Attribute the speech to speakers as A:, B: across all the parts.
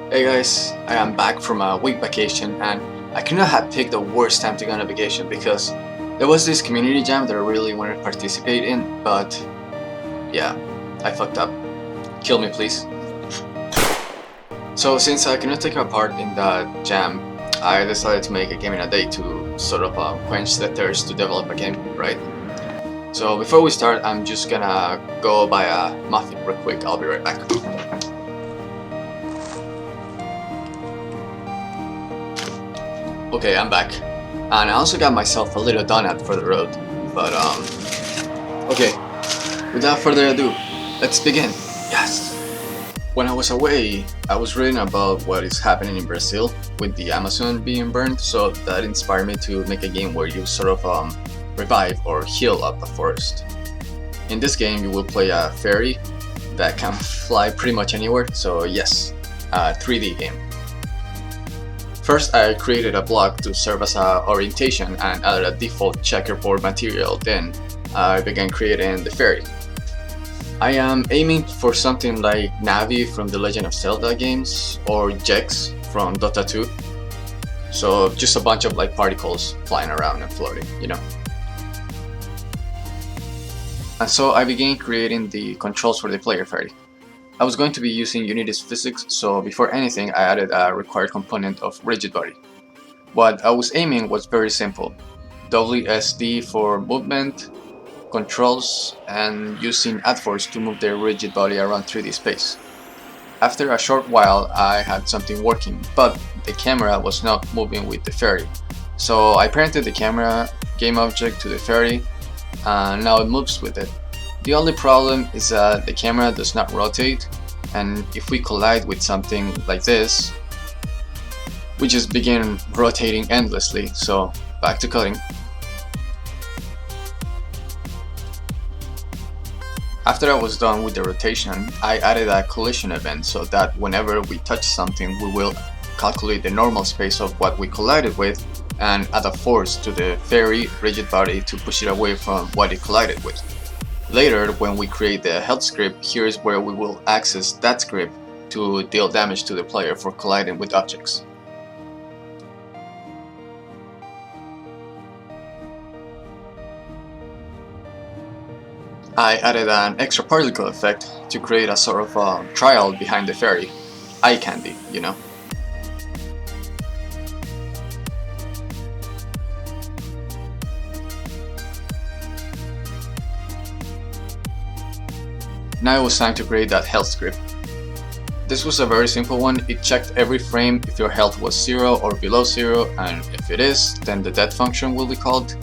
A: Hey guys, I am back from a week vacation and I could not have picked the worst time to go on a vacation because there was this community jam that I really wanted to participate in, but yeah, I fucked up. Kill me please. So since I cannot take a part in that jam, I decided to make a game in a day to sort of quench the thirst to develop a game, right? So before we start, I'm just gonna go buy a muffin real quick, I'll be right back. Okay, I'm back. And I also got myself a little donut for the road. But okay, without further ado, let's begin. Yes! When I was away, I was reading about what is happening in Brazil with the Amazon being burned, so that inspired me to make a game where you sort of revive or heal up a forest. In this game, you will play a fairy that can fly pretty much anywhere, so yes, a 3D game. First, I created a block to serve as a orientation and added a default checkerboard material. Then I began creating the fairy. I am aiming for something like Navi from the Legend of Zelda games or Jex from Dota 2. So just a bunch of like particles flying around and floating, you know. And so I began creating the controls for the player fairy. I was going to be using Unity's physics, so before anything I added a required component of rigid body. What I was aiming was very simple: WSD for movement, controls, and using AdForce to move the rigid body around 3D space. After a short while I had something working, but the camera was not moving with the fairy. So I parented the camera game object to the fairy, and now it moves with it. The only problem is that the camera does not rotate, and if we collide with something like this, we just begin rotating endlessly, so back to coding. After I was done with the rotation, I added a collision event so that whenever we touch something, we will calculate the normal space of what we collided with and add a force to the fairy rigid body to push it away from what it collided with. Later, when we create the health script, here is where we will access that script to deal damage to the player for colliding with objects. I added an extra particle effect to create a sort of trial behind the fairy. Eye candy, you know. Now it was time to create that health script. This was a very simple one. It checked every frame if your health was 0 or below 0, and if it is, then the death function will be called.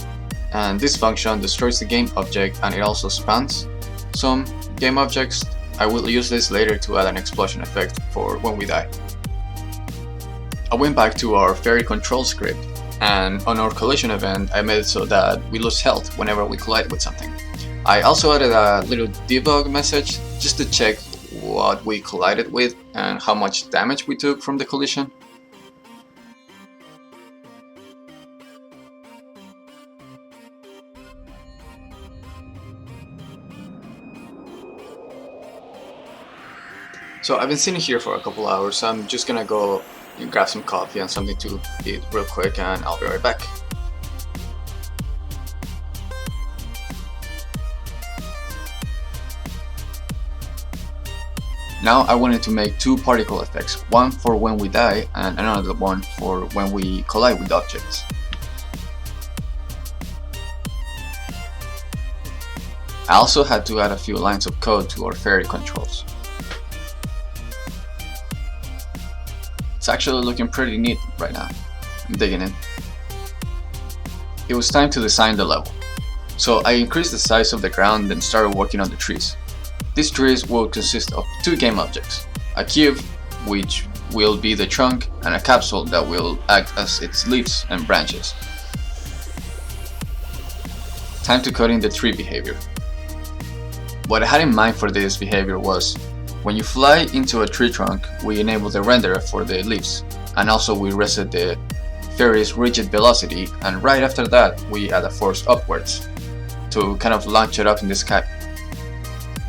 A: And this function destroys the game object and it also spawns some game objects. I will use this later to add an explosion effect for when we die. I went back to our fairy control script, and on our collision event I made it so that we lose health whenever we collide with something. I also added a little debug message just to check what we collided with and how much damage we took from the collision. So I've been sitting here for a couple hours, so I'm just gonna go and grab some coffee and something to eat real quick, and I'll be right back. Now I wanted to make two particle effects, one for when we die and another one for when we collide with objects. I also had to add a few lines of code to our fairy controls. It's actually looking pretty neat right now. I'm digging in. It was time to design the level. So I increased the size of the ground and started working on the trees. These trees will consist of two game objects: a cube, which will be the trunk, and a capsule that will act as its leaves and branches. Time to code in the tree behavior. What I had in mind for this behavior was, when you fly into a tree trunk, we enable the renderer for the leaves, and also we reset the fairy's rigid velocity, and right after that we add a force upwards to kind of launch it up in the sky.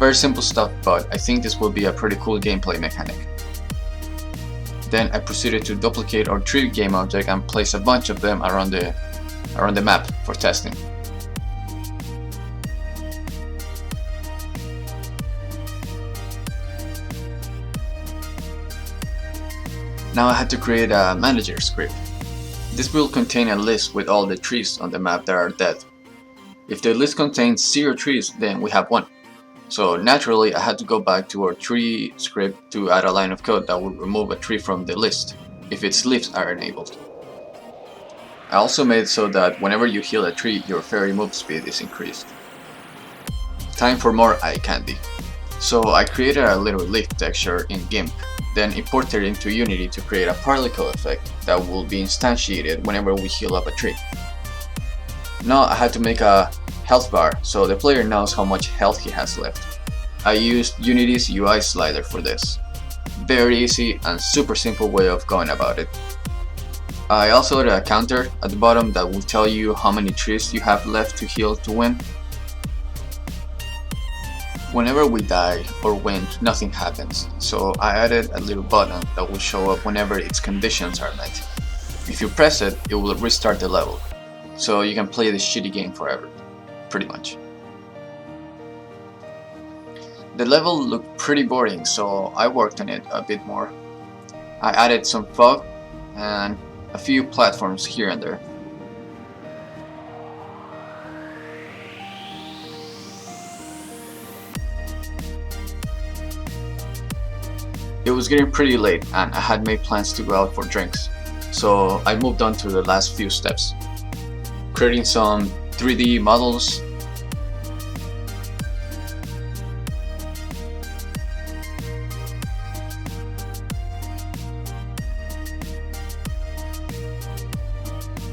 A: Very simple stuff, but I think this will be a pretty cool gameplay mechanic. Then I proceeded to duplicate our tree game object and place a bunch of them around the map for testing. Now I had to create a manager script. This will contain a list with all the trees on the map that are dead. If the list contains 0 trees, then we have 1. So naturally I had to go back to our tree script to add a line of code that would remove a tree from the list if its leaves are enabled. I also made it so that whenever you heal a tree, your fairy move speed is increased. Time for more eye candy. So I created a little leaf texture in GIMP, then imported it into Unity to create a particle effect that will be instantiated whenever we heal up a tree. Now I had to make a health bar so the player knows how much health he has left. I used Unity's UI slider for this. Very easy and super simple way of going about it. I also added a counter at the bottom that will tell you how many trees you have left to heal to win. Whenever we die or win, nothing happens, so I added a little button that will show up whenever its conditions are met. If you press it, it will restart the level, so you can play this shitty game forever, pretty much. The level looked pretty boring, so I worked on it a bit more. I added some fog and a few platforms here and there. It was getting pretty late and I had made plans to go out for drinks, so I moved on to the last few steps. Creating some 3D models,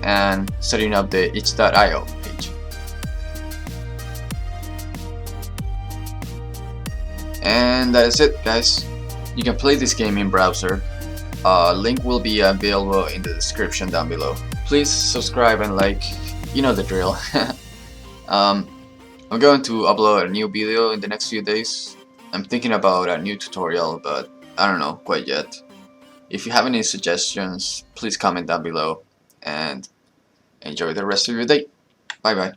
A: and setting up the itch.io page. And that is it, guys. You can play this game in browser. Link will be available in the description down below. Please subscribe and like, you know the drill. I'm going to upload a new video in the next few days. I'm thinking about a new tutorial, but I don't know quite yet. If you have any suggestions, please comment down below and enjoy the rest of your day. Bye bye.